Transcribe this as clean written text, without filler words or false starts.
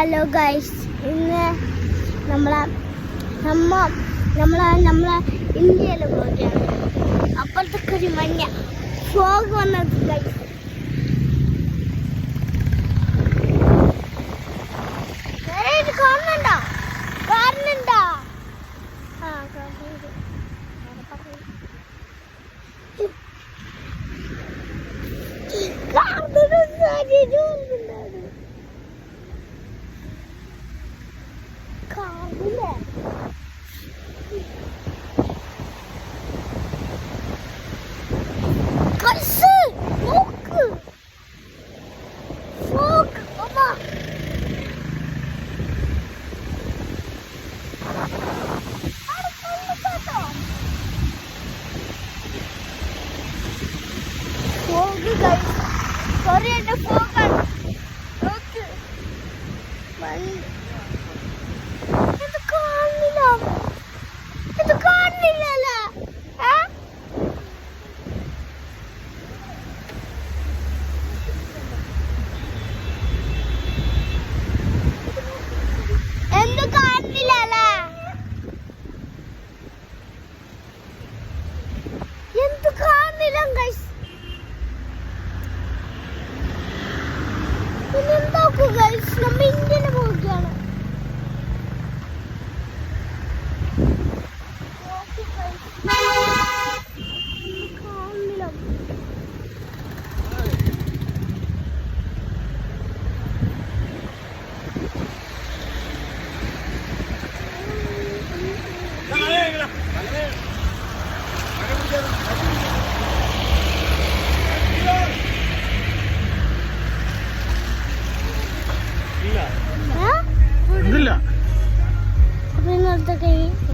Hello guys, ഇന്ന് നമ്മളെ ഇന്ത്യയിൽ പോവുകയാണ്. അപ്പോഴത്തേക്ക് ഒരു മഞ്ഞ ഫോഗ് വന്നത് ഗൈസ്. കാണുന്നുണ്ടോ? ആ കാണുന്നുണ്ട്. Sorry, ada fokan. Okay. Itu കാണില്ല. എന്ത് കാണില്ല? എന്ത് കാണില്ല ഗൈസ്. എന്താക്കു ഗൈസ്, നമ്മ ഇന്ത്യയിൽ പോവുകയാണ്. ഇല്ല. അപ്പൊ ഇന്നത്തെ